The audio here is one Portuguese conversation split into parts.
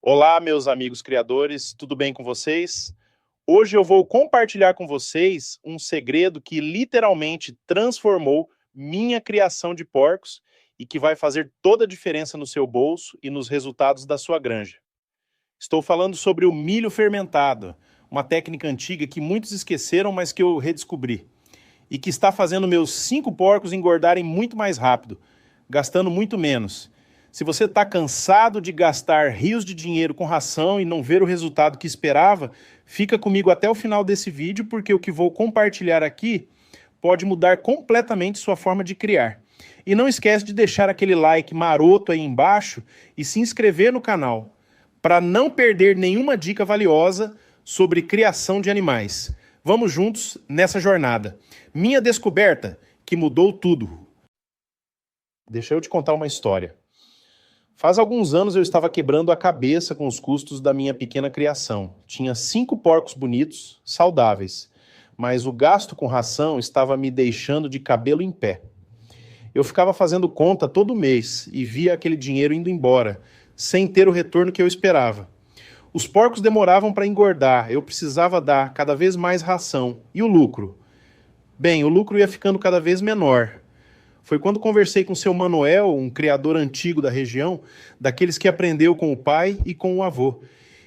Olá, meus amigos criadores, tudo bem com vocês? Hoje eu vou compartilhar com vocês um segredo que literalmente transformou minha criação de porcos e que vai fazer toda a diferença no seu bolso e nos resultados da sua granja. Estou falando sobre o milho fermentado, uma técnica antiga que muitos esqueceram, mas que eu redescobri. E que está fazendo meus 5 porcos engordarem muito mais rápido, gastando muito menos. Se você está cansado de gastar rios de dinheiro com ração e não ver o resultado que esperava, fica comigo até o final desse vídeo, porque o que vou compartilhar aqui pode mudar completamente sua forma de criar. E não esquece de deixar aquele like maroto aí embaixo e se inscrever no canal, para não perder nenhuma dica valiosa sobre criação de animais. Vamos juntos nessa jornada. Minha descoberta que mudou tudo. Deixa eu te contar uma história. Faz alguns anos eu estava quebrando a cabeça com os custos da minha pequena criação. Tinha 5 porcos bonitos, saudáveis, mas o gasto com ração estava me deixando de cabelo em pé. Eu ficava fazendo conta todo mês e via aquele dinheiro indo embora, sem ter o retorno que eu esperava. Os porcos demoravam para engordar, eu precisava dar cada vez mais ração. E o lucro? Bem, o lucro ia ficando cada vez menor. Foi quando conversei com o seu Manuel, um criador antigo da região, daqueles que aprendeu com o pai e com o avô.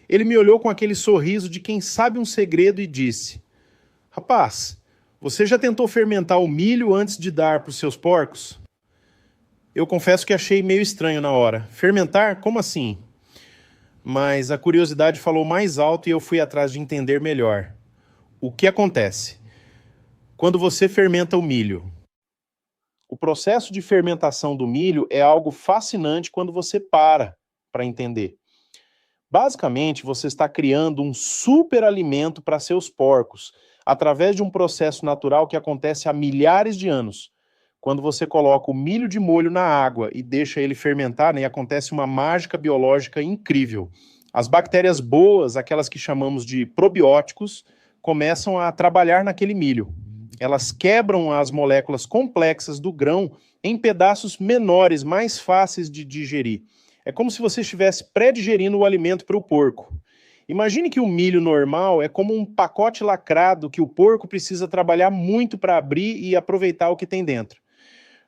Ele me olhou com aquele sorriso de quem sabe um segredo e disse: Rapaz, você já tentou fermentar o milho antes de dar para os seus porcos? Eu confesso que achei meio estranho na hora. Fermentar? Como assim? Mas a curiosidade falou mais alto e eu fui atrás de entender melhor. O que acontece? Quando você fermenta o milho. O processo de fermentação do milho é algo fascinante quando você para entender. Basicamente, você está criando um superalimento para seus porcos, através de um processo natural que acontece há milhares de anos. Quando você coloca o milho de molho na água e deixa ele fermentar, né, acontece uma mágica biológica incrível. As bactérias boas, aquelas que chamamos de probióticos, começam a trabalhar naquele milho. Elas quebram as moléculas complexas do grão em pedaços menores, mais fáceis de digerir. É como se você estivesse pré-digerindo o alimento para o porco. Imagine que o milho normal é como um pacote lacrado que o porco precisa trabalhar muito para abrir e aproveitar o que tem dentro.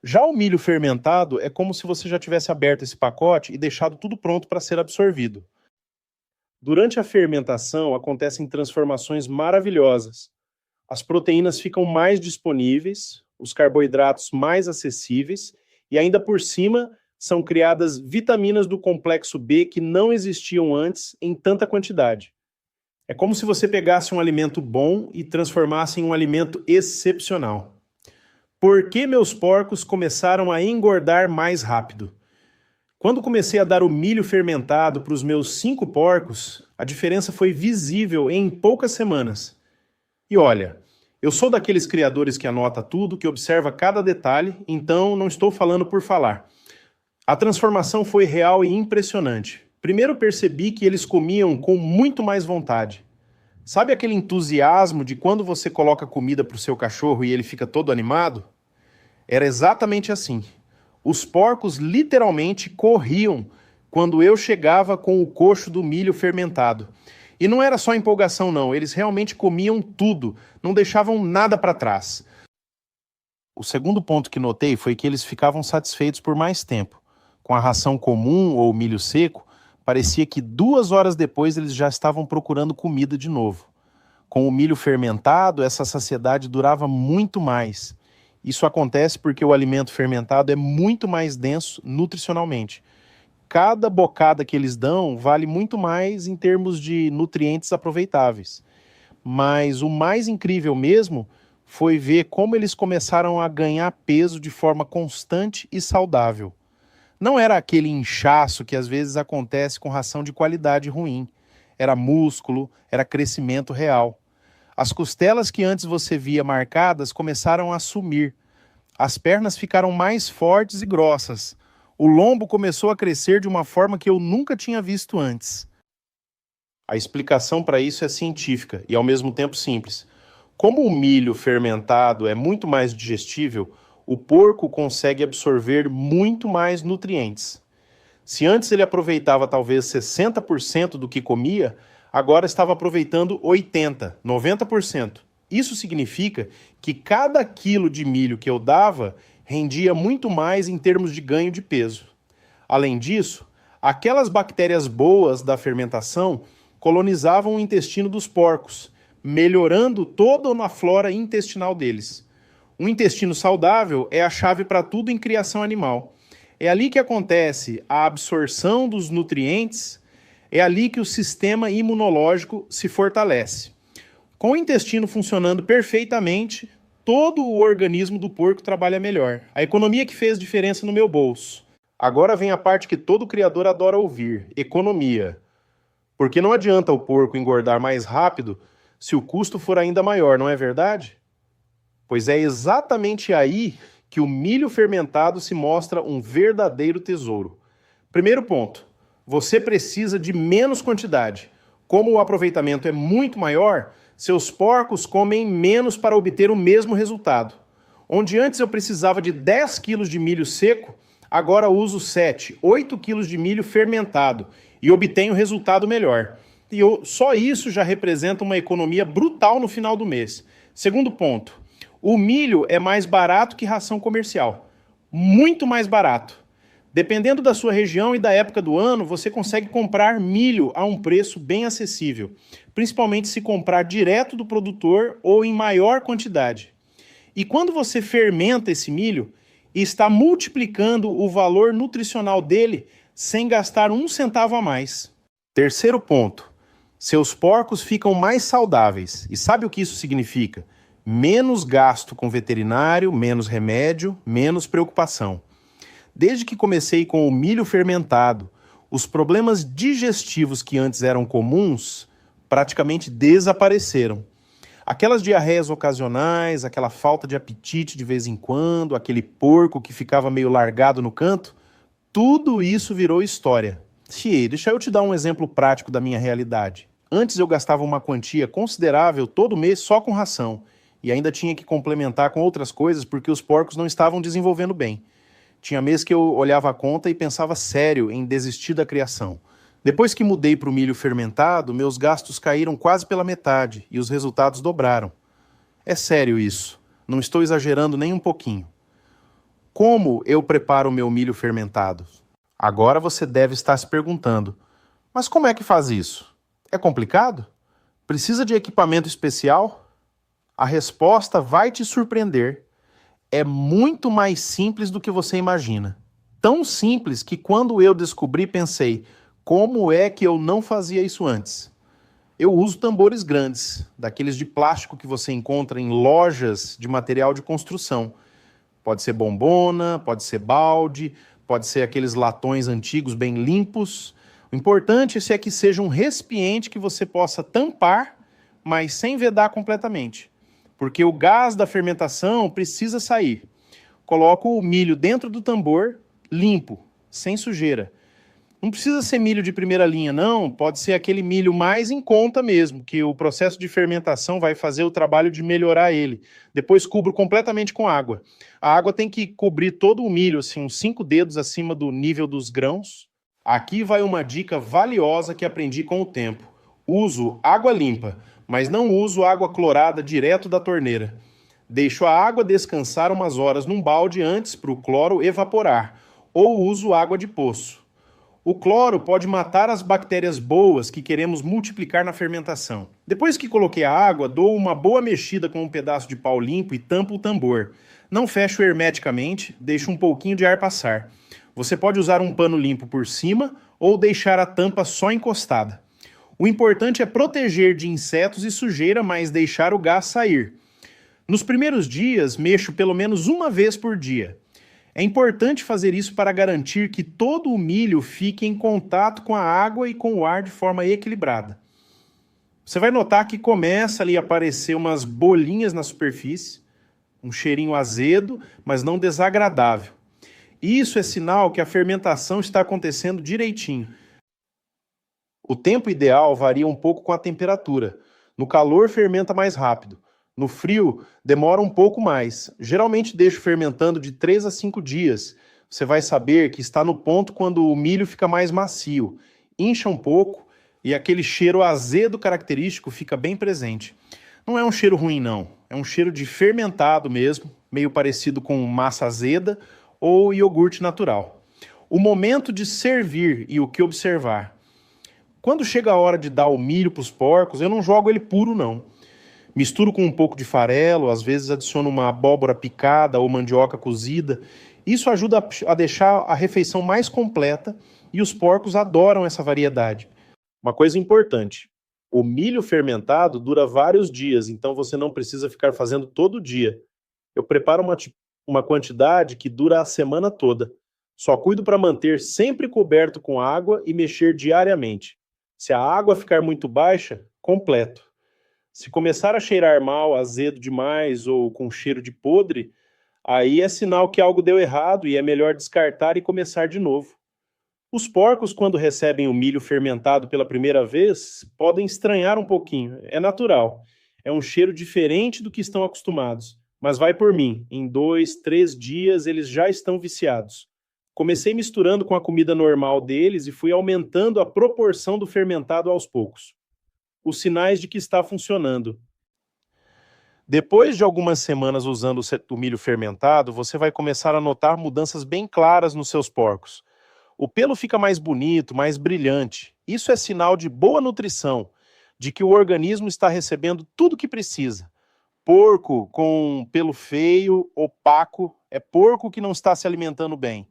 Já o milho fermentado é como se você já tivesse aberto esse pacote e deixado tudo pronto para ser absorvido. Durante a fermentação acontecem transformações maravilhosas. As proteínas ficam mais disponíveis, os carboidratos mais acessíveis e ainda por cima são criadas vitaminas do complexo B que não existiam antes em tanta quantidade. É como se você pegasse um alimento bom e transformasse em um alimento excepcional. Por que meus porcos começaram a engordar mais rápido? Quando comecei a dar o milho fermentado para os meus 5 porcos, a diferença foi visível em poucas semanas. E olha, eu sou daqueles criadores que anota tudo, que observa cada detalhe, então não estou falando por falar. A transformação foi real e impressionante. Primeiro percebi que eles comiam com muito mais vontade. Sabe aquele entusiasmo de quando você coloca comida para o seu cachorro e ele fica todo animado? Era exatamente assim. Os porcos literalmente corriam quando eu chegava com o coxo do milho fermentado. E não era só empolgação não, eles realmente comiam tudo, não deixavam nada para trás. O segundo ponto que notei foi que eles ficavam satisfeitos por mais tempo. Com a ração comum ou milho seco, parecia que 2 horas depois eles já estavam procurando comida de novo. Com o milho fermentado, essa saciedade durava muito mais. Isso acontece porque o alimento fermentado é muito mais denso nutricionalmente. Cada bocada que eles dão vale muito mais em termos de nutrientes aproveitáveis. Mas o mais incrível mesmo foi ver como eles começaram a ganhar peso de forma constante e saudável. Não era aquele inchaço que às vezes acontece com ração de qualidade ruim. Era músculo, era crescimento real. As costelas que antes você via marcadas começaram a sumir. As pernas ficaram mais fortes e grossas. O lombo começou a crescer de uma forma que eu nunca tinha visto antes. A explicação para isso é científica e ao mesmo tempo simples. Como o milho fermentado é muito mais digestível, o porco consegue absorver muito mais nutrientes. Se antes ele aproveitava talvez 60% do que comia, agora estava aproveitando 80%, 90%. Isso significa que cada quilo de milho que eu dava rendia muito mais em termos de ganho de peso. Além disso, aquelas bactérias boas da fermentação colonizavam o intestino dos porcos, melhorando toda a flora intestinal deles. Um intestino saudável é a chave para tudo em criação animal. É ali que acontece a absorção dos nutrientes, é ali que o sistema imunológico se fortalece. Com o intestino funcionando perfeitamente, todo o organismo do porco trabalha melhor. A economia que fez diferença no meu bolso. Agora vem a parte que todo criador adora ouvir: economia. Porque não adianta o porco engordar mais rápido se o custo for ainda maior, não é verdade? Pois é exatamente aí que o milho fermentado se mostra um verdadeiro tesouro. Primeiro ponto, você precisa de menos quantidade. Como o aproveitamento é muito maior, seus porcos comem menos para obter o mesmo resultado. Onde antes eu precisava de 10 quilos de milho seco, agora uso 7, 8 quilos de milho fermentado e obtenho resultado melhor. E só isso já representa uma economia brutal no final do mês. Segundo ponto, o milho é mais barato que ração comercial. Muito mais barato. Dependendo da sua região e da época do ano, você consegue comprar milho a um preço bem acessível, principalmente se comprar direto do produtor ou em maior quantidade. E quando você fermenta esse milho, está multiplicando o valor nutricional dele sem gastar um centavo a mais. Terceiro ponto, seus porcos ficam mais saudáveis. E sabe o que isso significa? Menos gasto com veterinário, menos remédio, menos preocupação. Desde que comecei com o milho fermentado, os problemas digestivos que antes eram comuns praticamente desapareceram. Aquelas diarreias ocasionais, aquela falta de apetite de vez em quando, aquele porco que ficava meio largado no canto, tudo isso virou história. Deixa eu te dar um exemplo prático da minha realidade. Antes eu gastava uma quantia considerável todo mês só com ração, e ainda tinha que complementar com outras coisas porque os porcos não estavam desenvolvendo bem. Tinha mês que eu olhava a conta e pensava sério em desistir da criação. Depois que mudei para o milho fermentado, meus gastos caíram quase pela metade e os resultados dobraram. É sério isso, não estou exagerando nem um pouquinho. Como eu preparo o meu milho fermentado? Agora você deve estar se perguntando, mas como é que faz isso? É complicado? Precisa de equipamento especial? A resposta vai te surpreender. É muito mais simples do que você imagina. Tão simples que quando eu descobri, pensei, como é que eu não fazia isso antes? Eu uso tambores grandes, daqueles de plástico que você encontra em lojas de material de construção. Pode ser bombona, pode ser balde, pode ser aqueles latões antigos bem limpos. O importante é que seja um recipiente que você possa tampar, mas sem vedar completamente. Porque o gás da fermentação precisa sair. Coloco o milho dentro do tambor, limpo, sem sujeira. Não precisa ser milho de primeira linha, não. Pode ser aquele milho mais em conta mesmo, que o processo de fermentação vai fazer o trabalho de melhorar ele. Depois cubro completamente com água. A água tem que cobrir todo o milho, assim, uns 5 dedos acima do nível dos grãos. Aqui vai uma dica valiosa que aprendi com o tempo. Uso água limpa, mas não uso água clorada direto da torneira. Deixo a água descansar umas horas num balde antes para o cloro evaporar, ou uso água de poço. O cloro pode matar as bactérias boas que queremos multiplicar na fermentação. Depois que coloquei a água, dou uma boa mexida com um pedaço de pau limpo e tampo o tambor. Não fecho hermeticamente, deixo um pouquinho de ar passar. Você pode usar um pano limpo por cima ou deixar a tampa só encostada. O importante é proteger de insetos e sujeira, mas deixar o gás sair. Nos primeiros dias, mexo pelo menos uma vez por dia. É importante fazer isso para garantir que todo o milho fique em contato com a água e com o ar de forma equilibrada. Você vai notar que começa ali a aparecer umas bolinhas na superfície, um cheirinho azedo, mas não desagradável. Isso é sinal que a fermentação está acontecendo direitinho. O tempo ideal varia um pouco com a temperatura. No calor, fermenta mais rápido. No frio, demora um pouco mais. Geralmente deixo fermentando de 3 a 5 dias, você vai saber que está no ponto quando o milho fica mais macio, incha um pouco e aquele cheiro azedo característico fica bem presente. Não é um cheiro ruim, não. É um cheiro de fermentado mesmo, meio parecido com massa azeda ou iogurte natural. O momento de servir e o que observar. Quando chega a hora de dar o milho para os porcos, eu não jogo ele puro, não. Misturo com um pouco de farelo, às vezes adiciono uma abóbora picada ou mandioca cozida. Isso ajuda a deixar a refeição mais completa e os porcos adoram essa variedade. Uma coisa importante, o milho fermentado dura vários dias, então você não precisa ficar fazendo todo dia. Eu preparo uma quantidade que dura a semana toda. Só cuido para manter sempre coberto com água e mexer diariamente. Se a água ficar muito baixa, completo. Se começar a cheirar mal, azedo demais ou com cheiro de podre, aí é sinal que algo deu errado e é melhor descartar e começar de novo. Os porcos, quando recebem o milho fermentado pela primeira vez, podem estranhar um pouquinho. É natural. É um cheiro diferente do que estão acostumados. Mas vai por mim. Em 2, 3 dias eles já estão viciados. Comecei misturando com a comida normal deles e fui aumentando a proporção do fermentado aos poucos. Os sinais de que está funcionando. Depois de algumas semanas usando o milho fermentado, você vai começar a notar mudanças bem claras nos seus porcos. O pelo fica mais bonito, mais brilhante. Isso é sinal de boa nutrição, de que o organismo está recebendo tudo o que precisa. Porco com pelo feio, opaco, é porco que não está se alimentando bem.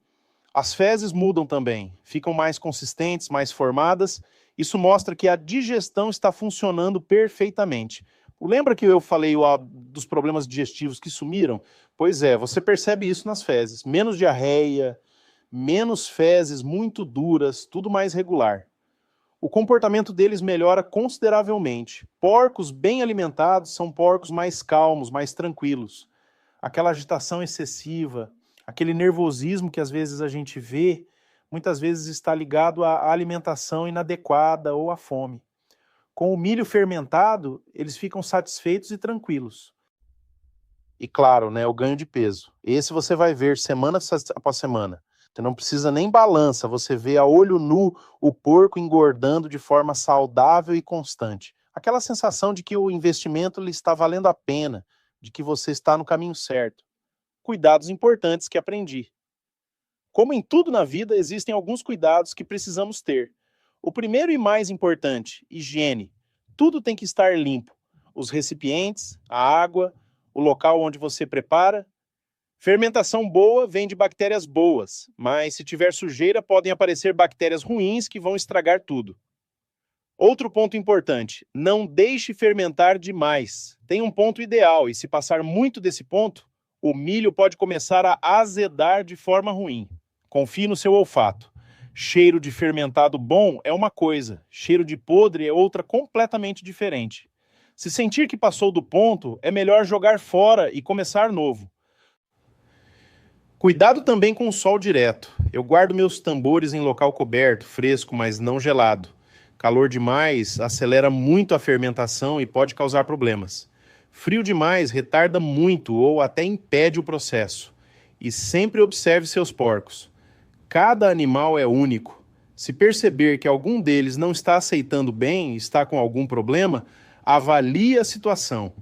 As fezes mudam também, ficam mais consistentes, mais formadas. Isso mostra que a digestão está funcionando perfeitamente. Lembra que eu falei dos problemas digestivos que sumiram? Pois é, você percebe isso nas fezes. Menos diarreia, menos fezes muito duras, tudo mais regular. O comportamento deles melhora consideravelmente. Porcos bem alimentados são porcos mais calmos, mais tranquilos. Aquela agitação excessiva, aquele nervosismo que às vezes a gente vê, muitas vezes está ligado à alimentação inadequada ou à fome. Com o milho fermentado, eles ficam satisfeitos e tranquilos. E claro, né, o ganho de peso. Esse você vai ver semana após semana. Você não precisa nem balança, você vê a olho nu o porco engordando de forma saudável e constante. Aquela sensação de que o investimento lhe está valendo a pena, de que você está no caminho certo. Cuidados importantes que aprendi. Como em tudo na vida, existem alguns cuidados que precisamos ter. O primeiro e mais importante, higiene. Tudo tem que estar limpo. Os recipientes, a água, o local onde você prepara. Fermentação boa vem de bactérias boas, mas se tiver sujeira podem aparecer bactérias ruins que vão estragar tudo. Outro ponto importante, não deixe fermentar demais. Tem um ponto ideal e se passar muito desse ponto, o milho pode começar a azedar de forma ruim. Confie no seu olfato. Cheiro de fermentado bom é uma coisa, cheiro de podre é outra completamente diferente. Se sentir que passou do ponto, é melhor jogar fora e começar novo. Cuidado também com o sol direto. Eu guardo meus tambores em local coberto, fresco, mas não gelado. Calor demais acelera muito a fermentação e pode causar problemas. Frio demais retarda muito ou até impede o processo. E sempre observe seus porcos. Cada animal é único. Se perceber que algum deles não está aceitando bem, está com algum problema, avalie a situação.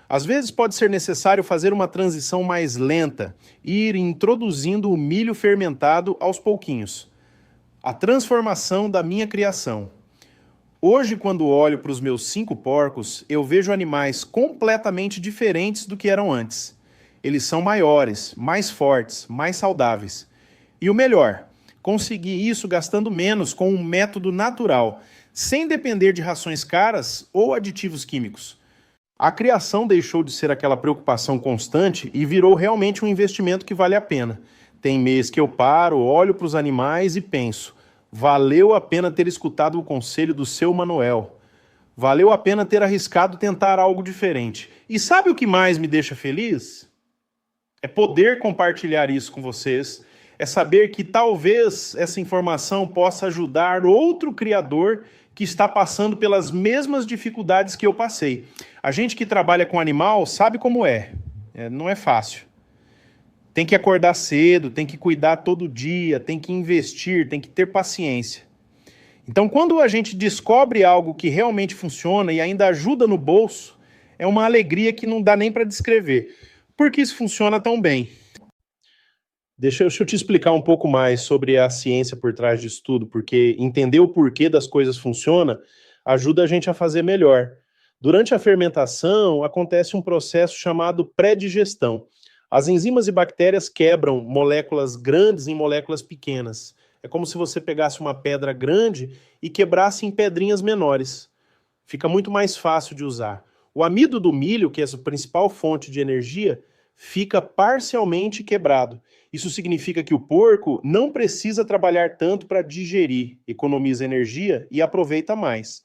Às vezes pode ser necessário fazer uma transição mais lenta e ir introduzindo o milho fermentado aos pouquinhos. A transformação da minha criação. Hoje, quando olho para os meus 5 porcos, eu vejo animais completamente diferentes do que eram antes. Eles são maiores, mais fortes, mais saudáveis. E o melhor, consegui isso gastando menos com um método natural, sem depender de rações caras ou aditivos químicos. A criação deixou de ser aquela preocupação constante e virou realmente um investimento que vale a pena. Tem mês que eu paro, olho para os animais e penso, valeu a pena ter escutado o conselho do seu Manuel. Valeu a pena ter arriscado tentar algo diferente. E sabe o que mais me deixa feliz? É poder compartilhar isso com vocês. É saber que talvez essa informação possa ajudar outro criador que está passando pelas mesmas dificuldades que eu passei. A gente que trabalha com animal sabe como é. Não é fácil. Tem que acordar cedo, tem que cuidar todo dia, tem que investir, tem que ter paciência. Então, quando a gente descobre algo que realmente funciona e ainda ajuda no bolso, é uma alegria que não dá nem para descrever. Por que isso funciona tão bem? Deixa eu te explicar um pouco mais sobre a ciência por trás disso tudo, porque entender o porquê das coisas funciona ajuda a gente a fazer melhor. Durante a fermentação, acontece um processo chamado pré-digestão. As enzimas e bactérias quebram moléculas grandes em moléculas pequenas. É como se você pegasse uma pedra grande e quebrasse em pedrinhas menores. Fica muito mais fácil de usar. O amido do milho, que é a principal fonte de energia, fica parcialmente quebrado. Isso significa que o porco não precisa trabalhar tanto para digerir, economiza energia e aproveita mais.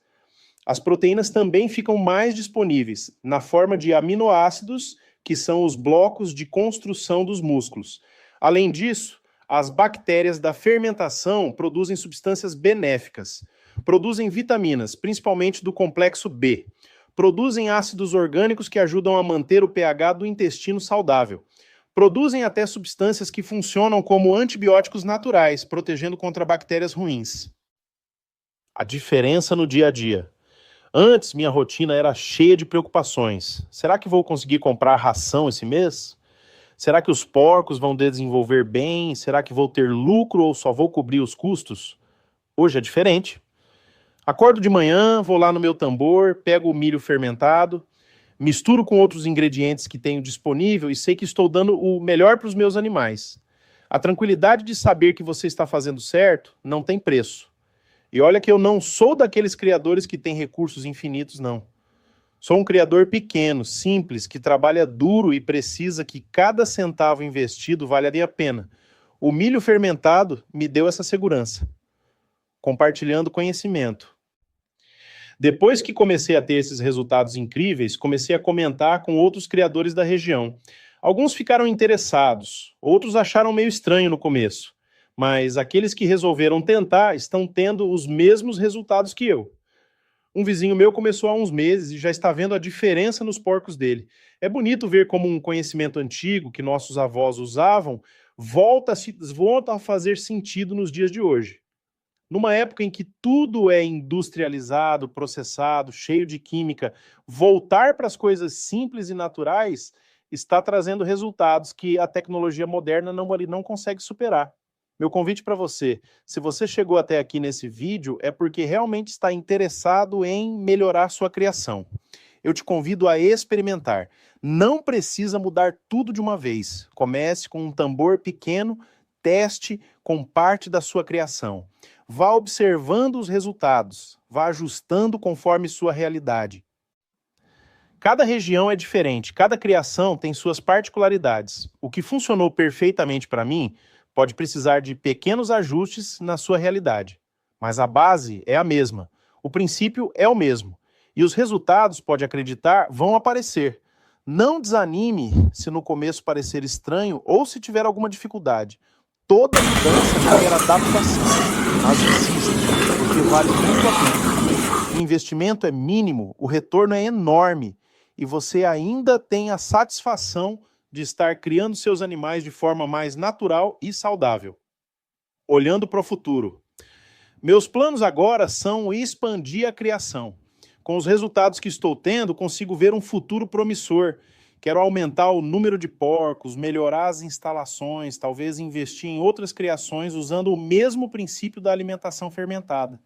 As proteínas também ficam mais disponíveis na forma de aminoácidos, que são os blocos de construção dos músculos. Além disso, as bactérias da fermentação produzem substâncias benéficas. Produzem vitaminas, principalmente do complexo B. Produzem ácidos orgânicos que ajudam a manter o pH do intestino saudável. Produzem até substâncias que funcionam como antibióticos naturais, protegendo contra bactérias ruins. A diferença no dia a dia. Antes, minha rotina era cheia de preocupações. Será que vou conseguir comprar ração esse mês? Será que os porcos vão desenvolver bem? Será que vou ter lucro ou só vou cobrir os custos? Hoje é diferente. Acordo de manhã, vou lá no meu tambor, pego o milho fermentado, misturo com outros ingredientes que tenho disponível e sei que estou dando o melhor para os meus animais. A tranquilidade de saber que você está fazendo certo não tem preço. E olha que eu não sou daqueles criadores que têm recursos infinitos, não. Sou um criador pequeno, simples, que trabalha duro e precisa que cada centavo investido valha a pena. O milho fermentado me deu essa segurança. Compartilhando conhecimento. Depois que comecei a ter esses resultados incríveis, comecei a comentar com outros criadores da região. Alguns ficaram interessados, outros acharam meio estranho no começo, mas aqueles que resolveram tentar estão tendo os mesmos resultados que eu. Um vizinho meu começou há uns meses e já está vendo a diferença nos porcos dele. É bonito ver como um conhecimento antigo que nossos avós usavam volta a fazer sentido nos dias de hoje. Numa época em que tudo é industrializado, processado, cheio de química, voltar para as coisas simples e naturais está trazendo resultados que a tecnologia moderna não consegue superar. Meu convite para você, se você chegou até aqui nesse vídeo, é porque realmente está interessado em melhorar sua criação. Eu te convido a experimentar. Não precisa mudar tudo de uma vez. Comece com um tambor pequeno, teste com parte da sua criação. Vá observando os resultados, vá ajustando conforme sua realidade. Cada região é diferente, cada criação tem suas particularidades. O que funcionou perfeitamente para mim pode precisar de pequenos ajustes na sua realidade, mas a base é a mesma, o princípio é o mesmo, e os resultados, pode acreditar, vão aparecer. Não desanime se no começo parecer estranho ou se tiver alguma dificuldade. Toda mudança requer adaptação, mas insista, porque vale muito a pena. O investimento é mínimo, o retorno é enorme, e você ainda tem a satisfação de estar criando seus animais de forma mais natural e saudável. Olhando para o futuro. Meus planos agora são expandir a criação. Com os resultados que estou tendo, consigo ver um futuro promissor. Quero aumentar o número de porcos, melhorar as instalações, talvez investir em outras criações usando o mesmo princípio da alimentação fermentada.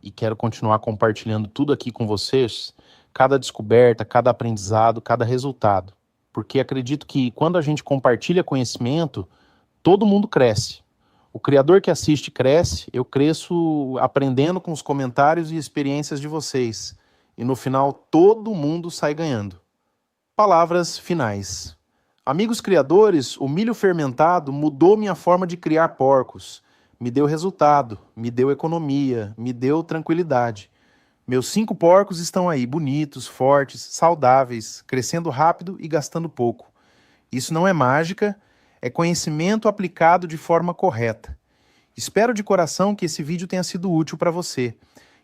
E quero continuar compartilhando tudo aqui com vocês, cada descoberta, cada aprendizado, cada resultado. Porque acredito que quando a gente compartilha conhecimento, todo mundo cresce. O criador que assiste cresce, eu cresço aprendendo com os comentários e experiências de vocês. E no final, todo mundo sai ganhando. Palavras finais. Amigos criadores, o milho fermentado mudou minha forma de criar porcos. Me deu resultado, me deu economia, me deu tranquilidade. Meus 5 porcos estão aí, bonitos, fortes, saudáveis, crescendo rápido e gastando pouco. Isso não é mágica, é conhecimento aplicado de forma correta. Espero de coração que esse vídeo tenha sido útil para você,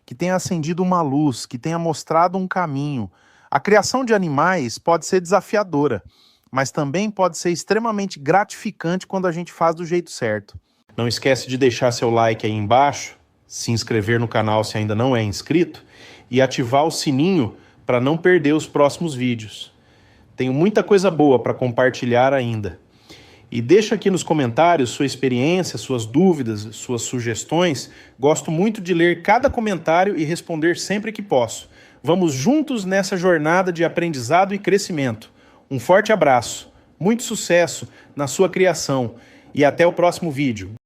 que tenha acendido uma luz, que tenha mostrado um caminho. A criação de animais pode ser desafiadora. mas também pode ser extremamente gratificante quando a gente faz do jeito certo. Não esquece de deixar seu like aí embaixo, se inscrever no canal se ainda não é inscrito e ativar o sininho para não perder os próximos vídeos. Tenho muita coisa boa para compartilhar ainda. E deixa aqui nos comentários sua experiência, suas dúvidas, suas sugestões. Gosto muito de ler cada comentário e responder sempre que posso. Vamos juntos nessa jornada de aprendizado e crescimento. Um forte abraço, muito sucesso na sua criação e até o próximo vídeo.